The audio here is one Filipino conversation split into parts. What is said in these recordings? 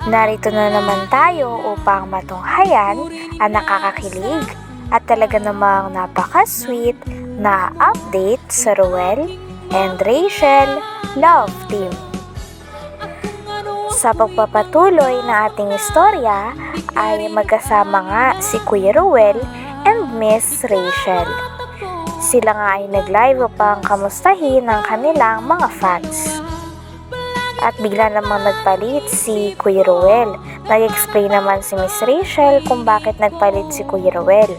Narito na naman tayo upang matunghayan ang nakakakilig at talaga namang napaka-sweet na update sa Ruel and Rachel Love Team. Sa pagpapatuloy ng ating istorya ay magkasama nga si Kuya Ruel and Miss Rachel. Sila nga ay nag-live upang kamustahin ang kanilang mga fans. At bigla namang nagpalit si Kuya Ruel. Nag-explain naman si Miss Rachel kung bakit nagpalit si Kuya Ruel.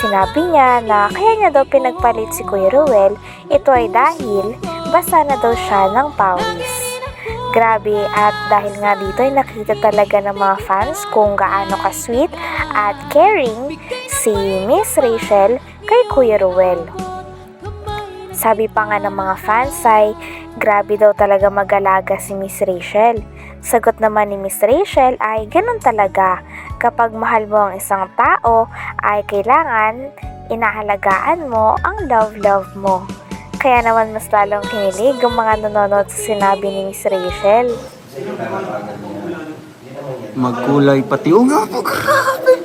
Sinabi niya na kaya niya daw pinagpalit si Kuya Ruel, ito ay dahil basa na daw siya ng pawis. Grabe, at dahil nga dito ay nakita talaga ng mga fans kung gaano ka-sweet at caring si Miss Rachel kay Kuya Ruel. Sabi pa nga ng mga fans ay grabe daw talaga mag-alaga si Miss Rachel. Sagot naman ni Miss Rachel ay ganun talaga. Kapag mahal mo ang isang tao ay kailangan inahalagaan mo ang love mo. Kaya naman mas lalong kinilig ang mga nanonood sa sinabi ni Miss Rachel. Magkulay pati. Oo nga po, grabe.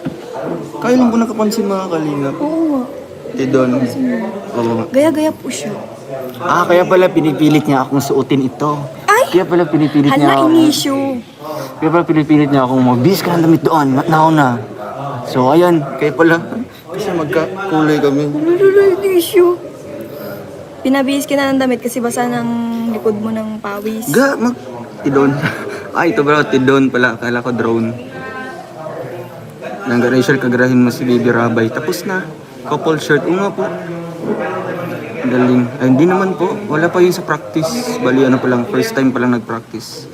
Kailan ko nakapansin mga kalingap? Oo nga. Doon. Oo. Gaya-gaya po siya. Kaya pala pinipilit niya akong suotin ito. Ay! Kaya pala pinipilit niya Hala, akong... inisyo. Kaya pala pinipilit niya akong magbihis ka ng damit doon. Matnaw na. So, ayan. Kaya pala. Kasi magkakulay kami. Hala, inisyo. Pinabihis ka na ng damit kasi basa ng likod mo ng pawis. Tidon. Ito bro, tidon pala. Akala ko drone. Nang Rachel, kagarahin mo si Baby Rabay. Tapos na. Couple shirt. Nga po. Galing. Ay, hindi naman po. Wala pa yun sa practice. Bali, ano pa lang. First time pa lang nag-practice.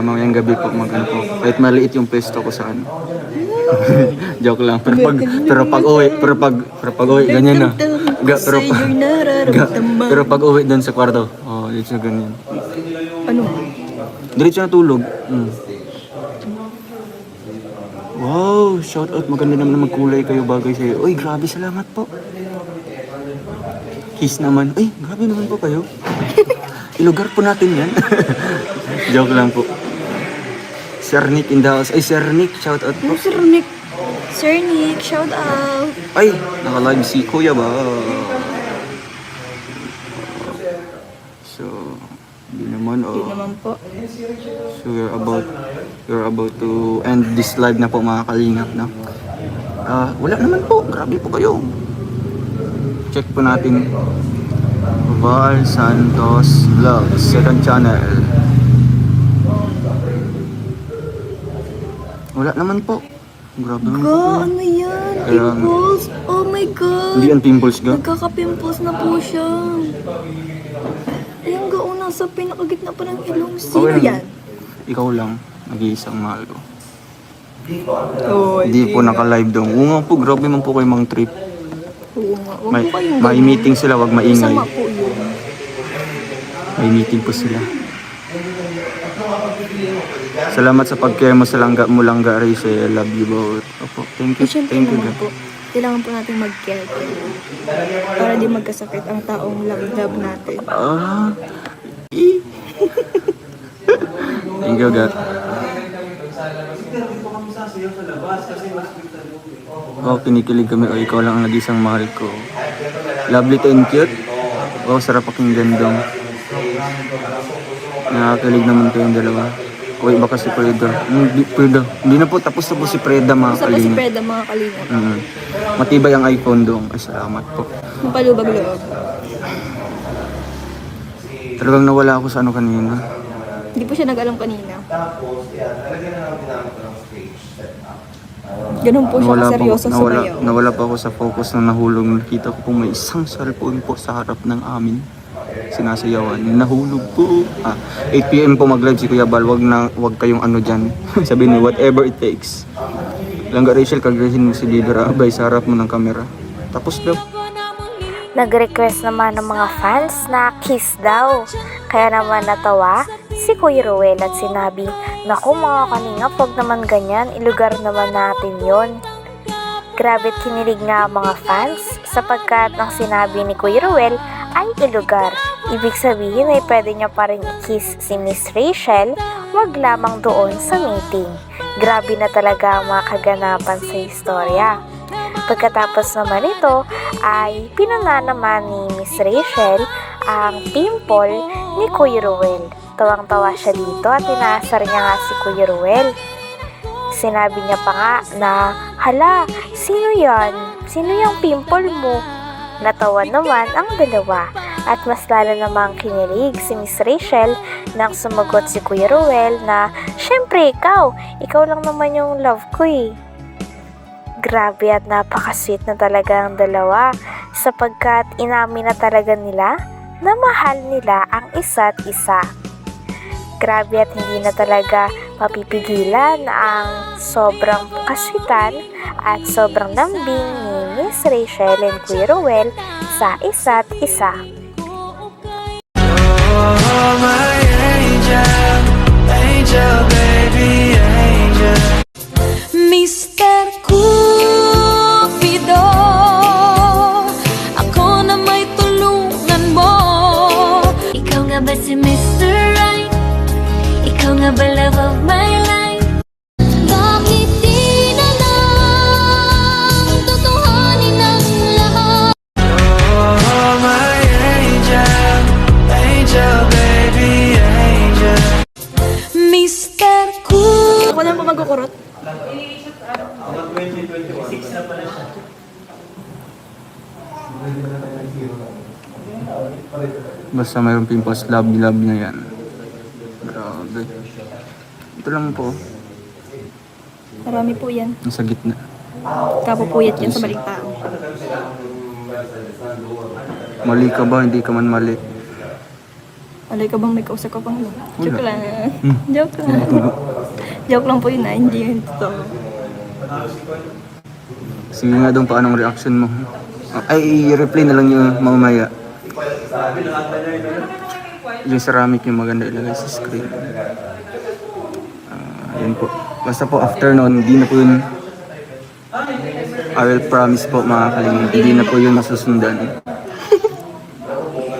Mamayang gabi po mag-ano po. Kahit maliit yung pesto ko sa ano. Joke lang. Pero pag uwi, ganyan na. Pero pag uwi doon sa kwarto, dito na ganyan. Ano? Diretso na tulog. Wow, shout out. Maganda naman na magkulay kayo, bagay sa'yo. Uy, grabe, salamat po. Kiss naman. Uy, grabe naman po kayo. Ilugar po natin yan. Joke lang po. Sir Nick in the house. Ay, Sir Nick, shout out po. Sir Nick. Sir Nick, shout out. Ay, naka-live si Kuya ba? So, hindi naman. Hindi naman po. So, we're about to end this live na po mga kalingap, no? Wala naman po. Grabe po kayo. Check po natin. Val Santos Vlog, second channel. Wala naman po. Grabe naman po. Ano yan? Pimples? Oh my God. Hindi yan pimples ga? Nagkaka-pimples na po siya. Ayun ga, nasa pinakagitna pa ng ilong. Sino yan? Ikaw lang. Nag-iisang mahal ko. Oh, Hindi po naka-live daw. Oo nga po, grabe man po kayo mang trip. Oo nga. Huwag po kayong May meeting sila, wag maingay. Masama po yun. May meeting po sila. Salamat sa pag-care mo sa langga mo, Rachel. I love you both. Opo, thank you. Siyempre Thank you. naman po, kailangan po natin mag-care para di magkasakit ang taong love natin. Thank you, God. Kinikilig kami. Ikaw lang ang nag-isang mahal ko. Lovely to and cute. Sarap pakinggan dong. Nakakilig naman kayong dalawa. Uy, baka si Preda. Hindi na po. Tapos na po si Preda, mga Basta po si kalingap. Preda, mga kalingap. Matibay ang iPhone dong. Ay, salamat po. Mapalubag-loob. Talagang nawala ako sa ano kanina. Hindi po siya nag-alam kanina. Ganun po siya seryoso sa bayaw. Nawala pa ako sa focus ng nahulog. Nakita ko po may isang cellphone po sa harap ng amin. Sinasayawan. Nahulog po. 8 PM po mag-live si Kuya Bal. Wag kayong ano dyan. Sabihin niyo, whatever it takes. Langga Rachel, kagahin mo si Baby Rabay sa harap mo ng camera. Tapos daw. Nag-request naman ng mga fans na kiss daw. Kaya naman natawa si Kuya Ruel at sinabi, naku mga kalingap, wag naman ganyan, ilugar naman natin yon. Grabe't kinilig nga ang mga fans sapagkat ang sinabi ni Kuya Ruel ay ilugar. Ibig sabihin ay pwede niya pa rin i-kiss si Miss Rachel wag lamang doon sa meeting. Grabe na talaga ang mga kaganapan sa istorya. Pagkatapos naman ito ay pinuna naman ni Miss Rachel ang pimple ni Kuya Ruel. Tawang-tawa siya dito at inaasar niya nga si Kuya Ruel. Sinabi niya pa nga na, hala, sino yan? Sino yung pimple mo? Natawa naman ang dalawa at mas lalo namang kinilig si Miss Rachel nang sumagot si Kuya Ruel na, syempre ikaw lang naman yung love ko eh. Grabe at napaka-sweet na talaga ang dalawa sapagkat inamin na talaga nila na mahal nila ang isa't isa. Grabe at hindi na talaga mapipigilan ang sobrang kaswitan at sobrang lambing ni Miss Rachel and Kuya Ruel sa isa't isa. Oh, my angel, angel, baby, angel. Mr. Cupido, ako na may tulungan mo. Ikaw nga ba si Mr. Right? Ikaw nga ba love of my life? Bakit di na lang tutuhanin ang lahat? Oh, my angel, angel, baby, angel. Mr. Cupido. Ako lang po magkukurot. Basta mayroong pimples, love na yan. Grabe. Ito lang po, Marami po yan. nasa gitna. Kapupuyat yan sa baling tao. Mali ka ba? Hindi ka man mali. Alay ka bang may kausap ka pang lo? Joke Wala. lang. Joke lang. Joke lang po yun na, hindi yun totoo. Sige nga doon, paanong reaction mo? Ay, i-replay na lang yung mamaya. Yung ceramic yung maganda ilagay sa screen. Yun po. Basta po after noon, hindi na po yun. I will promise po mga kalingin, hindi na po yun masusundan.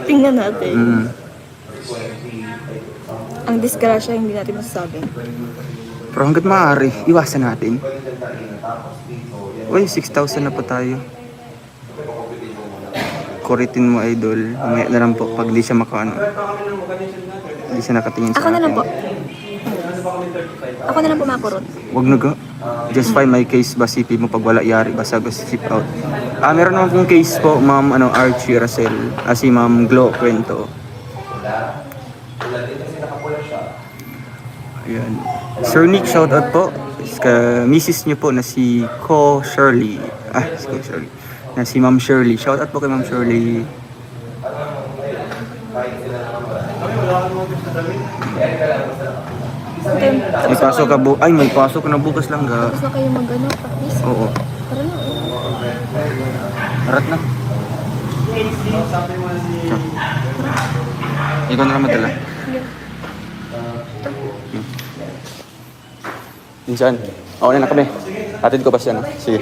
Tingnan natin. Mm. Ang disgrasya hindi natin masasabi. Pero hanggat maaari, iwasan natin. Uy, 6,000 na po tayo. Kuritin mo, idol. Mamaya na lang po pag di siya makaano. Di siya nakatingin sa Ako na lang akin. po. Ako na lang po makurot. Wag na ga. Just find my case ba CP mo pag wala yari basta go ship out. Meron naman pong case po, Ma'am Archie Racel. Si Ma'am Glo Kwento. Ayan. Sir Nick, shoutout po. Mrs. niyo po na si Ko Shirley. Si Ko Shirley. Na si Ma'am Shirley. Shoutout po kay Ma'am Shirley. May pasok ka may pasok ka na bukas lang ga. Tapos na kayo mag-ano, practice. Oo. Para na. Harat na. Ikaw na lang madala. Minsan. Oo na kami. Atid ko pa siya na. Sige.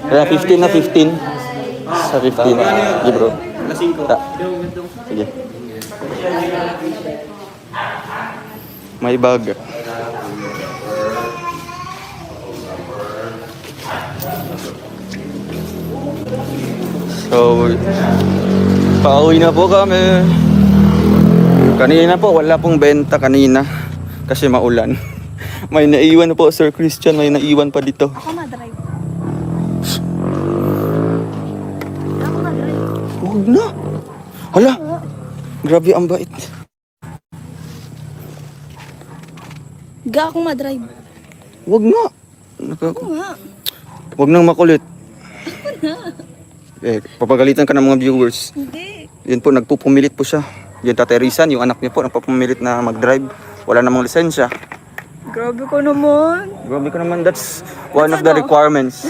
Kaya 15 na 15. Sa 15. Sige bro. Sige. May bag. So, pauwi na po kami. Kanina po, wala pong benta kanina. Kasi maulan. May naiwan na po, Sir Christian. May naiwan pa dito. Ako ma-drive. Ako ma-drive. Huwag na. Hala. Grabe ang bait. Ga akong ma-drive. Huwag na. Ako nga. Huwag nang makulit. Papagalitan ka ng mga viewers. Hindi. Yan po, nagpupumilit po siya. Yan, Tatay Rizan, yung anak niya po, nagpupumilit na mag-drive. Wala namang lisensya. Grabe ko naman. Grabe ka naman, that's one of the requirements.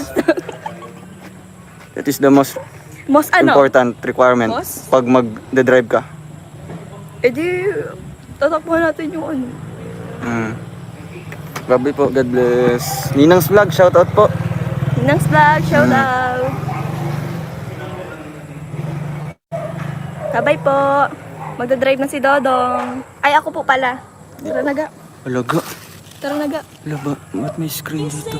That is the most Most ano? important requirement Boss? pag mag-drive ka. Eh di, tatakbuhan natin yung ano. Grabe po, God bless. Ninang's Vlog, shoutout po. Ninang's Vlog, shout out. Bye po. Magdadrive na si Dodong. Ay, ako po pala. Tara naga. Alaga. Tara naga. Ala ba? Ba't may screen dito?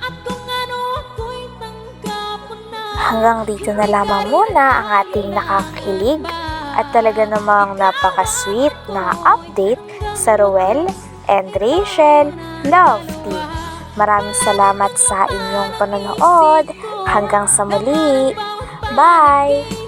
At kung ano ako'y tanggap mo na. Hanggang dito na lamang muna ang ating nakakakilig at talaga namang napaka-sweet na update sa Ruel and Rachel Love Team. Maraming salamat sa inyong panonood. Hanggang sa muli. Bye!